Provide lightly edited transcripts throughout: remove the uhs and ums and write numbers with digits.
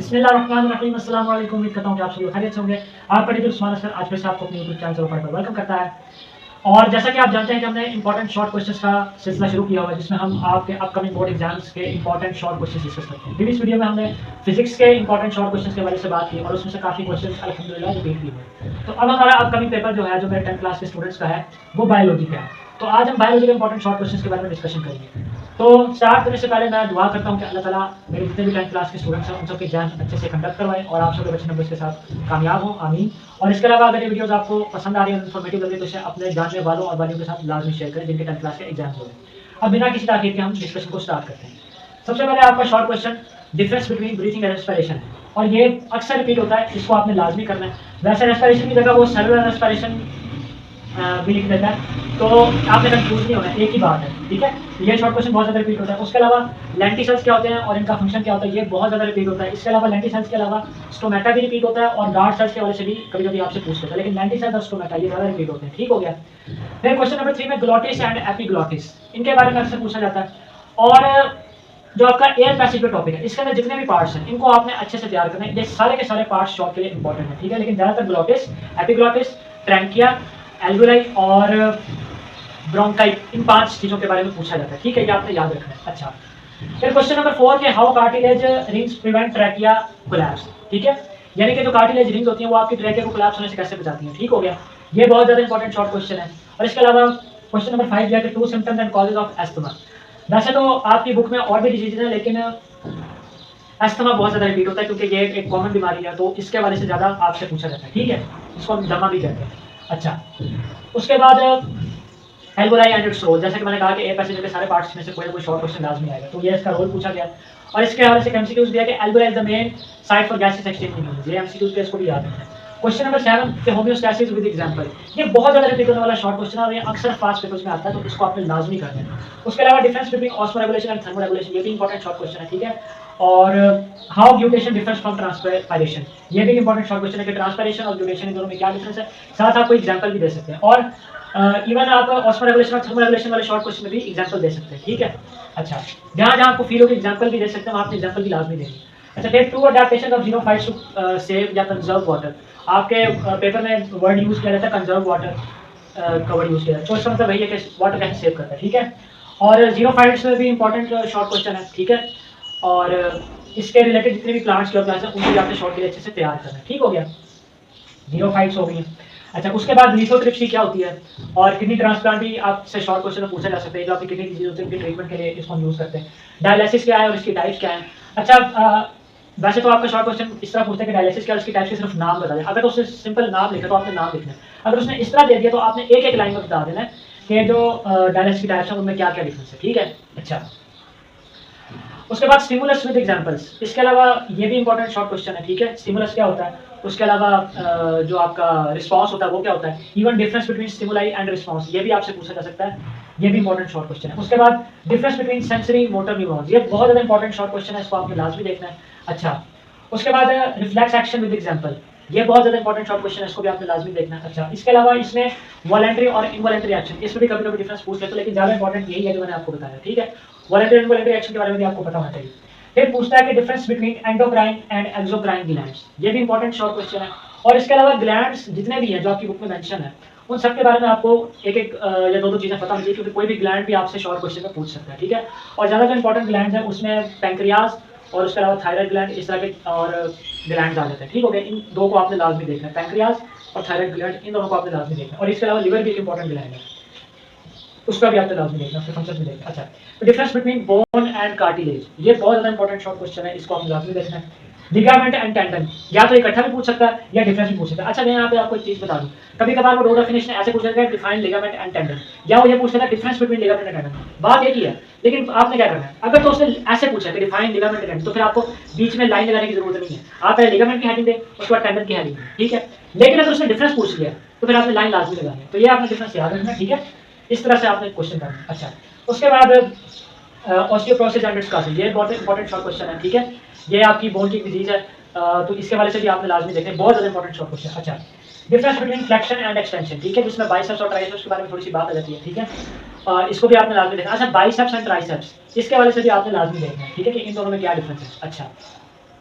बिस्मिल्लाहिर्रहमानिर्रहीम। अस्सलाम वालेकुम। उम्मीद करता हूँ कि आप सभी खैरियत से होंगे। आपका टीचर उस्मान असगर आज फिर से आपको अपने यूट्यूब चैनल पर वेलकम करता है। और जैसा कि आप जानते हैं कि हमने इंपॉर्टेंट शॉर्ट क्वेश्चंस का सिलसिला शुरू किया हुआ है, जिसमें हम आपके अपकमिंग बोर्ड एग्जाम्स के इंपॉर्टेंट शॉर्ट क्वेश्चंस डिस्कस करते हैं। प्रीवियस वीडियो में हमने फिजिक्स के इंपॉर्टेंट शॉर्ट क्वेश्चंस के बारे में बात की और उसमें से काफ़ी क्वेश्चंस अल्हम्दुलिल्लाह रिपीट भी हुए। तो अब हमारा अपकमिंग पेपर जो है, जो मेरे 10th क्लास के स्टूडेंट्स का है, वो बायोलॉजी का है। तो आज हम बायोलॉजी के इंपॉर्टेंट शॉर्ट क्वेश्चंस के बारे में डिस्कशन करेंगे। तो स्टार्ट करने से पहले मैं दुआ करता हूँ कि अल्लाह ताला मेरे जितने भी 10th क्लास के स्टूडेंट्स हैं उन सबके एग्जाम अच्छे से कंडक्ट करवाएं और आप सबके अच्छे नंबर्स के साथ कामयाब हों, आमीन। और इसके अलावा अगर ये वीडियोस आपको पसंद आ रही है, इन्फॉर्मेटिव लगे, तो इसे अपने जानने वालों और वालियों के साथ लाजमी शेयर करें जिनके 10th क्लास के एग्जाम्स हो रहे हैं। अब बिना किसी ताखीर के हम डिस्कशन को स्टार्ट करते हैं। सबसे पहले आपका short question difference between breathing and respiration है, और ये अक्सर रिपीट होता है, इसको आपने लाजमी करना है। वैसे रेस्पिरेशन की जगह वो सेलुलर रेस्पिरेशन भी लिख देता है, तो आपने कंफ्यूज नहीं होना है, एक ही बात है, ठीक है। ये शॉर्ट क्वेश्चन बहुत ज़्यादा रिपीट होता है। उसके अलावा लेंटिसेल्स क्या होते हैं और इनका फंक्शन क्या होता है, ये बहुत ज़्यादा रिपीट होता है। इसके अलावा लेंटिसेल्स के अलावा स्टोमेटा भी रिपीट होता है और गार्ड सेल्स के हवाले से भी कभी कभी आपसे पूछ लेता है, लेकिन लेंटिसेल्स और स्टोमेटा ये ज़्यादा रिपीट होते हैं, ठीक हो गया। फिर क्वेश्चन नंबर 3 में ग्लोटिस एंड एपिग्लोटिस, इनके बारे में अक्सर पूछा जाता है। और जो आपका एयर पैसेज टॉपिक है, इसके अंदर जितने भी पार्ट्स हैं इनको आपने अच्छे से तैयार करना है। ये सारे के सारे पार्ट्स शॉर्ट के लिए इंपॉर्टेंट है, ठीक है। लेकिन ज़्यादातर ग्लोटिस, एपिग्लोटिस, ट्रैंकिया, एल्वेलाई और ब्रोंकाई, इन 5 चीज़ों के बारे में पूछा जाता है, ठीक है। ये आपने याद रखना है। अच्छा, फिर क्वेश्चन नंबर 4 के how cartilage rings prevent trachea collapse, ठीक है। यानी कि जो कार्टिलेज रिंग्स होती हैं वो आपकी ट्रैकिया को कोलैप्स होने से कैसे बचाती हैं, ठीक हो गया। ये बहुत ज़्यादा इंपॉर्टेंट शॉर्ट क्वेश्चन है। और इसके अलावा क्वेश्चन नंबर 5 है कि 2 symptoms and causes of asthma. वैसे तो आपकी बुक में और भी डिजीज है, लेकिन एस्थमा बहुत ज़्यादा रिपीट होता है क्योंकि ये एक कॉमन बीमारी है, तो इसके हवाले से ज़्यादा आपसे पूछा जाता है, ठीक है। इसको हम दमा भी कहते हैं। अच्छा, उसके बाद एल्वेलाई एंड इट्स रोल, जैसे कि मैंने कहा कि ए पैसेज के सारे पार्ट्स में से कोई ना कोई शॉर्ट क्वेश्चन लाजमी आएगा, तो ये इसका रोल पूछा गया। और इसके हवाले से एमसीक्यूज दिया कि alveoli is the main site for gases exchange in humans, ये एमसीक्यूज पे इसको भी याद रखना है। क्वेश्चन नंबर 7 कि होमियोस्टैसिस विद एग्जांपल, ये बहुत ज़्यादा रिपीट होने वाला शॉर्ट क्वेश्चन है और ये अक्सर फास्ट पेपर्स में आता है, तो इसको आपने लाजमी करना है। उसके अलावा difference between osmoregulation and thermoregulation, ये भी इंपॉर्टेंट शॉर्ट क्वेश्चन है, ठीक है। और हाउ ग्लूटेशन डिफरेंस फ्रॉम ट्रांसपायरेशन, ये भी इंपॉर्टेंट शॉर्ट क्वेश्चन है कि ट्रांसपायरेशन और ग्लूटेशन इन दोनों में क्या डिफरेंस है। साथ आप कोई एग्जांपल भी दे सकते हैं, और इवन आप ऑस्मोरेगुलेशन और थर्मोरेगुलेशन वाले शॉर्ट क्वेश्चन में भी एग्जांपल दे सकते हैं, ठीक है। अच्छा, जहाँ जहाँ आपको फील हो कि एग्जांपल भी दे सकते हैं, वहाँ आपने एग्जांपल भी लाजमी देनी। अच्छा, फिर two adaptation of xerophytes to save या कंजर्व वाटर, आपके पेपर में वर्ड यूज किया जाता है कंजर्व वाटर का वर्ड यूज किया जाता है, तो इसका मतलब वही है कि वाटर कैसे सेव करता है, ठीक है। और जीनोफाइट्स में भी इंपॉर्टेंट शॉर्ट क्वेश्चन है, ठीक है। और इसके रिलेटेड जितने भी प्लांट्स के क्लास हैं उनकी आपने शॉर्ट के लिए अच्छे से तैयार करना है, ठीक हो गया। जीनोफाइट्स हो गई हैं। अच्छा, उसके बाद लिथोट्रिप्सी क्या होती है, और किडनी ट्रांसप्लांट भी आपसे शॉर्ट क्वेश्चन में पूछा जा सकता है, जो आपकी किडनी डिजीज होती है उनके ट्रीटमेंट के लिए इसको हम यूज़ करते हैं। डायलिसिस क्या है और इसकी टाइप्स क्या हैं। अच्छा, वैसे तो आपका शॉर्ट क्वेश्चन इस तरह पूछता है कि डायलिसिस क्या है, उसकी टाइप के सिर्फ नाम बता दें। अगर तो उसने सिंपल नाम लिखा तो आपने नाम लिखना है, अगर उसने इस तरह दे दिया तो आपने एक एक लाइन में बता देना है कि जो डायलिसिस की टाइप्स हैं उनमें क्या क्या डिफरेंस है, ठीक है। अच्छा, उसके बाद स्टिमुलस विद एग्जांपल्स, इसके अलावा ये भी इंपॉर्टेंट शॉर्ट क्वेश्चन है, ठीक है। स्टिमुलस क्या होता है, उसके अलावा जो आपका रिस्पांस होता है वो क्या होता है, even difference between stimuli and response, ये भी आपसे पूछा जा सकता है, ये भी इंपॉर्टेंट शॉर्ट क्वेश्चन है। उसके बाद difference between sensory motor neurons, ये बहुत ज़्यादा इंपॉर्टेंट शॉर्ट क्वेश्चन है, इसको आपने लाजमी देखना है। अच्छा, उसके बाद रिफ्लेक्स एक्शन विद एग्जांपल, ये बहुत ज़्यादा इंपॉर्टेंट शॉर्ट क्वेश्चन है, इसको भी आपने लाजमी देखना है। अच्छा, इसके अलावा इसमें वॉलंटरी और इनवॉलंटरी एक्शन, इसमें भी कभी कभी डिफरेंस पूछ लेते हैं, लेकिन ज़्यादा इंपॉर्टेंट यही है जो मैंने आपको बताया, ठीक है। वॉलंटरी और इनवॉलंटरी एक्शन के बारे में भी आपको पता होना चाहिए। फिर पूछता है कि difference between endocrine and exocrine glands, ये भी इंपॉर्टेंट शॉर्ट क्वेश्चन है। और इसके अलावा ग्लैंड्स जितने भी हैं जो आपकी बुक में मेंशन है, उन सब के बारे में आपको एक एक या दो दो चीज़ें पता होनी चाहिए, क्योंकि कोई भी ग्लैंड भी आपसे शॉर्ट क्वेश्चन में पूछ सकता है, ठीक है। और ज़्यादा जो इंपॉर्टेंट ग्लैंड है उसमें पैंक्रियाज और उसके अलावा थायराइड ग्लैंड, इस तरह के और ग्लैंड आ जाते हैं, ठीक हो गया। इन दो को आपने लाजमी देखना है, पैंक्रियाज और थायराइड ग्लैंड, इन दोनों को आपने लाजमी देखना है। और इसके अलावा लिवर भी एक इंपॉर्टेंट ग्लैंड है, उसका भी आपने लाजमी देखना, उसके फंक्शन भी देखना। अच्छा, तो difference between bone and cartilage, ये बहुत ज़्यादा इंपॉर्टेंट शॉर्ट क्वेश्चन है, इसको आपने लाजमी देखना है। लिगामेंट एंड टेंडन, या तो इकट्ठा भी पूछ सकता है या डिफरेंस भी पूछ सकता है। अच्छा, मैं यहाँ पे आपको एक चीज़ बता दूँ, कभी कभार वो दो डेफिनेशन ऐसे पूछ सकता है, डिफाइन लिगामेंट एंड टेंडन, या वो ये पूछ सकता है difference between ligament and tendon, बात एक ही है। लेकिन आपने क्या करना है, अगर तो उसने ऐसे पूछा है कि डिफाइन लिगामेंट एंड टेंडन, तो फिर आपको बीच में लाइन लगाने की जरूरत नहीं है, आप पहले लिगामेंट की हेडिंग दें, उसके बाद टेंडन की हेडिंग दें, ठीक है। लेकिन अगर उसने डिफरेंस पूछ लिया तो फिर आपने लाइन लाजमी लगानी है, तो ये आपने डिफरेंस याद रखना, ठीक है। इस तरह से आपने क्वेश्चन करना है। अच्छा, उसके बाद ऑस्टियोपोरोसिस एंड इट्स कॉजेज, ये बहुत इंपॉर्टेंट शॉर्ट क्वेश्चन है, ठीक है। ये आपकी बोन की डिजीज है, तो इसके वाले से भी आपने लाजमी देखना है, बहुत ज़्यादा इंपॉर्टेंट शॉर्ट क्वेश्चन। अच्छा, difference between flexion and extension, ठीक है, जिसमें बाइसेप्स और ट्राइसेप्स के बारे में थोड़ी सी बात आ जाती है, ठीक है। इसको भी आपने लाजमी देखना। अच्छा, बाइसेप्स एंड ट्राइसेप्स, इसके वाले से भी आपने लाजमी देखना है, ठीक है, कि इन दोनों में क्या डिफरेंस है। अच्छा,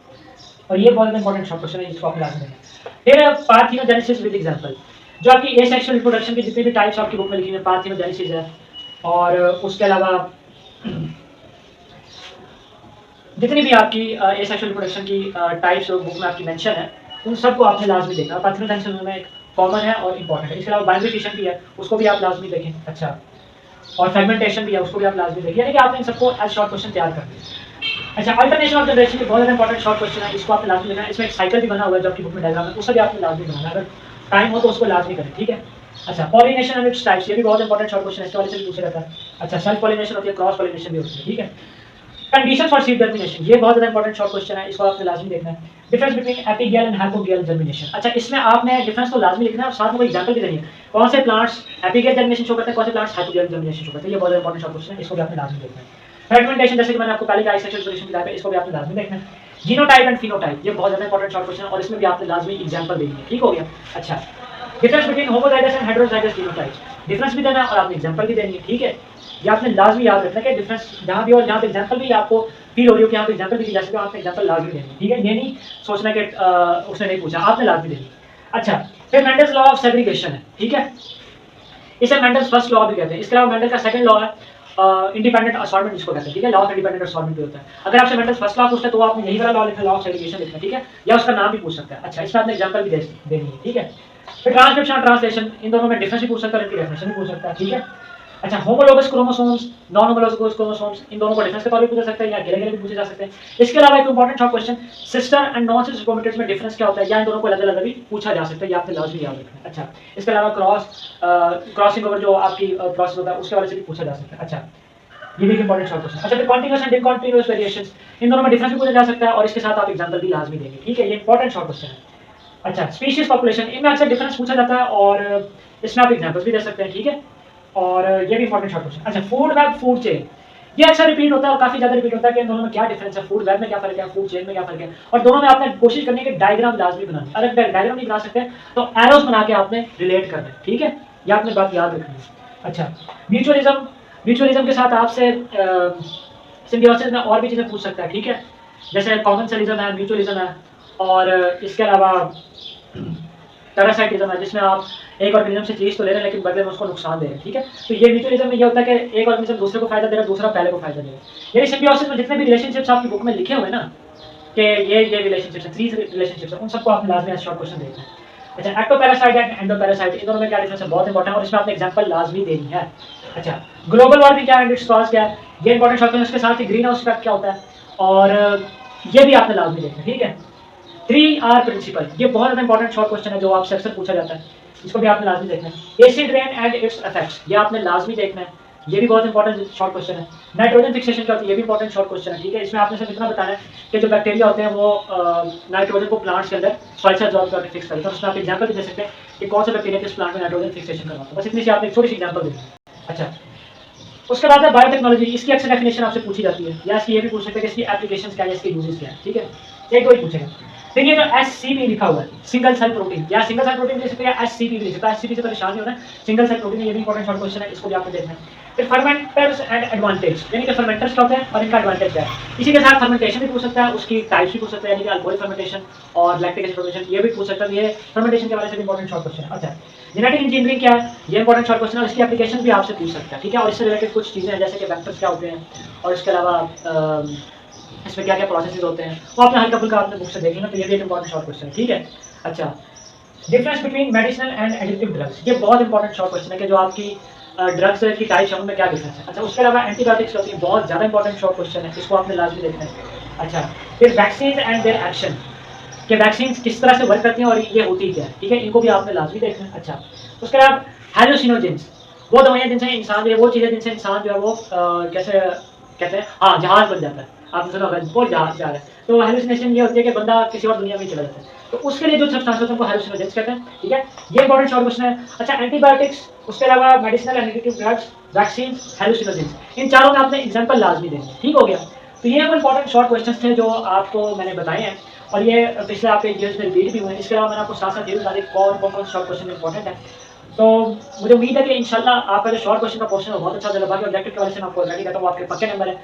और ये बहुत इंपॉर्टेंट शॉर्ट क्वेश्चन है, इसको आप लाजमी देखें। फिर पार्थिनोजेनेसिस विद एग्जांपल, जो आपकी एसेक्सुअल रिप्रोडक्शन की जितनी भी टाइप्स आपकी बुक में लिखी है, पार्थिनोजेनेसिस है, और उसके अलावा जितनी भी आपकी एसेक्सुअल रिप्रोडक्शन की टाइप्स बुक में आपकी मेंशन है, उन सबको आपने लाजमी देखना। पार्थिनोजेनेसिस में एक कॉमन है और इंपॉर्टेंट है। इसके अलावा बाइनरी फिशन भी है, उसको भी आप लाजमी देखें। अच्छा, और फ्रेगमेंटेशन भी है, उसको भी आप लाजमी देखें, यानी कि आपने इन सबको एज शॉर्ट क्वेश्चन तैयार कर दिया। अच्छा, अल्टरनेशन ऑफ जनरेशन भी बहुत ज़्यादा इंपॉर्टेंट शॉर्ट क्वेश्चन है, इसको आपने लाजमी देखना है। इसमें एक साइकिल भी बना हुआ है जो आपकी बुक में डायग्राम है, उससे भी आपने लाजमी बनाना है, अगर टाइम हो तो उसको लाजमी करें, ठीक है। अच्छा, पॉलिनेशन एंड इट्स टाइप्स, ये भी बहुत इंपॉर्टेंट शॉर्ट क्वेश्चन है, इसके वाले से भी पूछा जाता है। अच्छा, सेल्फ पॉलिनेशन होती है, क्रॉस पॉलिनेशन भी होती है, ठीक है। कंडीशन फॉर सीड जर्मिनेशन, ये बहुत ज़्यादा इंपॉर्टेंट शॉर्ट क्वेश्चन है, इसको आपने लाजमी देखना है। डिफरेंस बिटवीन एपिगेल एंड हाइपोगेल जर्मिनेशन, अच्छा इसमें आपने डिफरेंस तो लाजमी लिखना है और साथ में कोई एग्जांपल भी देनी है, कौन से प्लांट्स एपिगेल जर्मिनेशन शो करते हैं, कौन से प्लांट्स हाइपोगेल जर्मिनेशन शो करते हैं, ये बहुत इंपॉर्टेंट शॉर्ट क्वेश्चन है, इसको भी आपने लाजमी देखना है। फ्रेगमेंटेशन, जैसे कि मैंने आपको पहले आइसोलेशन सोल्यूशन बताया था, इसको भी आपने लाजमी देखना है। जीनोटाइप एंड फिनोटाइप, ये बहुत ज़्यादा इंपॉर्टेंट शॉर्ट क्वेश्चन है और इसमें भी आपने लाजमी एग्जांपल देनी है, ठीक हो गया। अच्छा, difference between homozygous and heterozygous genotypes, difference भी देना है और आपने एग्जांपल भी देनी है, ठीक है। ये आपने लाजमी याद रखना है कि डिफरेंस जहाँ भी और जहाँ पे एग्जांपल भी आपको फील हो रही हो कि यहाँ पे एग्जांपल भी दी जा सकते हो, आपने एग्जांपल लाजमी देनी है, ठीक है। ये नहीं सोचना कि उसने नहीं पूछा, आपने लाजमी देनी है। अच्छा, फिर मेंडल्स लॉ ऑफ सेग्रीगेशन है, ठीक है, इसे मेंडल्स फर्स्ट लॉ भी कहते हैं। इसके अलावा मेंडल का सेकंड लॉ है इंडिपेंडेंट असॉर्टमेंट, जिसको कहते हैं, ठीक है। लॉ ऑफ इंडिपेंडेंट असॉर्टमेंट भी होता है। अगर आपसे मेंडल्स फर्स्ट लॉ पूछते हैं तो आपने यही वाला लॉ लिखना, लॉ ऑफ सेग्रीगेशन लिखना, ठीक है, या उसका नाम भी पूछ सकता है। अच्छा, इसमें आपने एग्जांपल भी देनी है, ठीक है। फिर ट्रांसक्रिप्शन और ट्रांसलेशन, इन दोनों में डिफरेंस भी पूछ सकता है, इनकी डेफिनेशन भी पूछ सकता है, ठीक है। अच्छा, homologous chromosomes, non homologous chromosomes, इन दोनों को डिफरेंस के तौर पे पूछा सकता है या गिले गिले भी पूछे जा सकते हैं। इसके अलावा एक important short question, sister and non sister chromatids में डिफरेंस क्या होता है, या इन दोनों को अलग अलग भी पूछा जा सकता है, या आपने लाजमी याद रखना है। अच्छा, इसके अलावा क्रॉसिंग ओवर जो आपकी प्रोसेस होता है उसके बारे से भी पूछा जा सकता है। अच्छा, ये भी एक इंपॉर्टेंट शॉर्ट क्वेश्चन। अच्छा, फिर कॉन्टिन्यूअस एंड डिसकंटिन्यूअस वेरिएशंस, इन दोनों में डिफरेंस भी पूछा जा सकता है और इसके साथ आप एग्जांपल भी लाजमी देंगे, ठीक है। ये इंपॉर्टेंट शॉर्ट क्वेश्चन है। अच्छा, स्पीशीज पॉपुलेशन, इनमें अक्सर डिफरेंस पूछा जाता है और इसमें आप एग्जांपल्स भी दे सकते हैं, ठीक है। और ये भी इंपॉर्टेंट शॉर्ट क्वेश्चन। अच्छा, फूड वेब, फूड चेन, ये अक्सर रिपीट होता है और काफी ज्यादा रिपीट होता है कि इन दोनों में क्या डिफरेंस है, फूड वेब में क्या फर्क है, फूड चेन में क्या फर्क है, और दोनों में आपने कोशिश करनी है कि डायग्राम लाजमी बनाना। अगर डायग्राम नहीं बना सकते तो एरोस बना के आपने रिलेट करना है, ठीक है, ये आपने बात याद रखनी है। अच्छा, म्यूचुअलिज्म, म्यूचुअलिज्म के साथ आपसे सिम्बियोसिस में और भी चीजें पूछ सकता है, ठीक है, जैसे कॉमेंसलिज्म है, म्यूचुअलिज्म है, और इसके अलावा पैरासाइटिज्म है, जिसमें आप एक ऑर्गेनिज्म से चीज तो ले रहे हैं लेकिन बदले में उसको नुकसान दे रहे हैं, ठीक है। तो ये म्यूचुअलिज्म में ये होता है कि एक ऑर्गेनिज्म दूसरे को फायदा दे रहा है, दूसरा पहले को फायदा दे रहा है। यानी सिम्बियोसिस में जितने भी रिलेशनशिप्स आपकी बुक में लिखे हुए हैं ना, कि ये रिलेशनशिप्स है, 3 रिलेशनशिप्स है, उन सबको आपने लाजमी शॉर्ट क्वेश्चन देखना है। अच्छा, एक्टोपैरासाइट एंड एंडोपैरासाइट, इन दोनों में क्या डिफरेंस है, बहुत इंपॉर्टेंट है और इसमें आपने एग्जांपल लाजमी देनी है। अच्छा, ग्लोबल वार्मिंग क्या है एंड इट्स कॉज क्या है, ये इंपॉर्टेंट शॉर्ट क्वेश्चन। इसके साथ ही ग्रीन हाउस इफेक्ट क्या होता है, और ये भी आपने लाजमी देखना है, ठीक है। 3R प्रिंसिपल, ये बहुत ज्यादा इंपॉर्टेंट शॉर्ट क्वेश्चन है जो आपसे अक्सर पूछा जाता है, इसको भी आपने लाजमी देखना है। Acid rain and it's effects, ये आपने लाजमी देखना है, ये भी बहुत इंपॉर्टेंट शॉर्ट क्वेश्चन है। नाइट्रोजन फिक्सेशन क्या होती है, ये भी इंपॉर्टेंट शॉर्ट क्वेश्चन है, ठीक है। इसमें आपने सिर्फ इतना बताना है कि जो बैक्टीरिया होते हैं वो नाइट्रोजन को प्लांट्स के अंदर सॉइल से अब्सॉर्ब करके फिक्स करते हैं, तो उसमें आप एग्जांपल भी दे सकते हैं कि कौन सा बैक्टीरिया किस प्लांट में नाइट्रोजन फिक्सेशन करवाता है, बस इतनी सी आपने एक छोटी सी एग्जांपल देनी है। अच्छा, उसके बाद है बायोटेक्नोलॉजी, इसकी अक्सर डेफिनेशन आपसे पूछी जाती है, या इसकी ये भी पूछ सकते हैं कि इसकी एप्लीकेशंस क्या है, इसके यूजेस क्या है, ठीक है, एक दो ही पूछेगा। फिर ये जो SCP लिखा हुआ है, सिंगल सेल प्रोटीन, या सिंगल सेल प्रोटीन लिख सकते हैं या SCP भी लिख सकते हैं, SCP से परेशान नहीं होना, सिंगल सेल प्रोटीन, ये भी इंपॉर्टेंट शॉर्ट क्वेश्चन है, इसको भी आपको देखना है। फिर फर्मेंटर्स एंड एडवांटेज, यानी कि फर्मेंटर्स क्या होते हैं और इनका एडवांटेज क्या है। इसी के साथ फर्मेंटेशन भी पूछ सकता है, उसकी टाइप्स भी पूछ सकता है, यानी कि अल्कोहलिक फर्मेंटेशन और लैक्टिक एसिड फर्मेंटेशन, ये भी पूछ सकता है। ये फर्मेंटेशन के बारे से भी इंपॉर्टेंट शॉर्ट क्वेश्चन है। अच्छा, जेनेटिक इंजीनियरिंग क्या है, ये इंपॉर्टेंट शॉर्ट क्वेश्चन है, इसकी एप्लीकेशन भी आपसे पूछ सकता है, ठीक है। और इससे रिलेटेड कुछ चीजें हैं जैसे कि वेक्टर्स क्या होते हैं और इसके अलावा इसमें क्या क्या प्रोसेसेस होते हैं, वो आपने हल्का फुल्का आपने बुक से देखना, तो ये भी एक इंपॉर्टेंट शॉर्ट क्वेश्चन है, ठीक है। अच्छा, difference between medicinal and additive drugs, ये बहुत इंपॉर्टेंट शॉर्ट क्वेश्चन है कि जो आपकी ड्रग्स की टाइप्स हैं उनमें क्या डिफरेंस है। अच्छा, उसके अलावा एंटीबायोटिक्स होती है, बहुत ज़्यादा इंपॉर्टेंट शॉर्ट क्वेश्चन है, इसको आपने लाजमी देखना है। अच्छा, फिर वैक्सीन एंड देयर एक्शन, कि वैक्सीन किस तरह से वर्क करती हैं और ये होती क्या है, ठीक है, इनको भी आपने लाजमी देखना है। अच्छा, उसके अलावा हेलुसिनोजेंस, वो दवाइयाँ जिनसे इंसान जो है, वो चीज़ें जिनसे इंसान जो है वो कैसे कहते हैं, हाँ, जहाज बन जाता है, आपने सुना होगा वो जहाज जा रहा है, तो हेलुसिनेशन ये होती है कि बंदा किसी और दुनिया में चला जाता है, तो उसके लिए जो सब्सटेंस होते हैं वो हेलुसिनोजेंस कहते हैं, ठीक है। ये इंपॉर्टेंट शॉर्ट क्वेश्चन है। अच्छा, एंटीबायोटिक्स, उसके अलावा medicinal and additive drugs, vaccine, hallucinogens, इन चारों में आपने एग्जांपल लाजमी देंगे, ठीक हो गया। तो ये वो इंपॉर्टेंट शॉर्ट क्वेश्चन थे जो आपको मैंने बताए हैं और ये पिछले आपके ईयर्स में रिपीट भी हुए हैं। इसके अलावा मैंने आपको साथ साथ ये बता दें कौन कौन शॉर्ट क्वेश्चन इंपॉर्टेंट है। तो मुझे उम्मीद है कि इंशाल्लाह आपका जो शॉर्ट क्वेश्चन का पोर्शन है बहुत अच्छा चला। बाकी ऑब्जेक्टिव के वाले से मैं आपको ऑलरेडी कहता हूँ, आपके पक्के नंबर है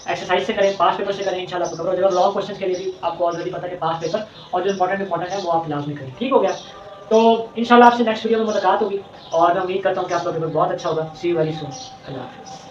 एक्सरसाइज से करें, पास्ट पेपर से करें, इंशाल्लाह आपको कवर हो जाएगा। लॉन्ग क्वेश्चन के लिए भी आपको ऑलरेडी पता है कि पास्ट पेपर और जो इंपॉर्टेंट है वो आप लाजमी करें। ठीक हो गया? तो इंशाल्लाह आपसे नेक्स्ट वीडियो में मुलाकात होगी और मैं उम्मीद करता हूँ कि आपका पेपर बहुत अच्छा होगा। सी यू वेरी सून। अल्लाह हाफ़िज़।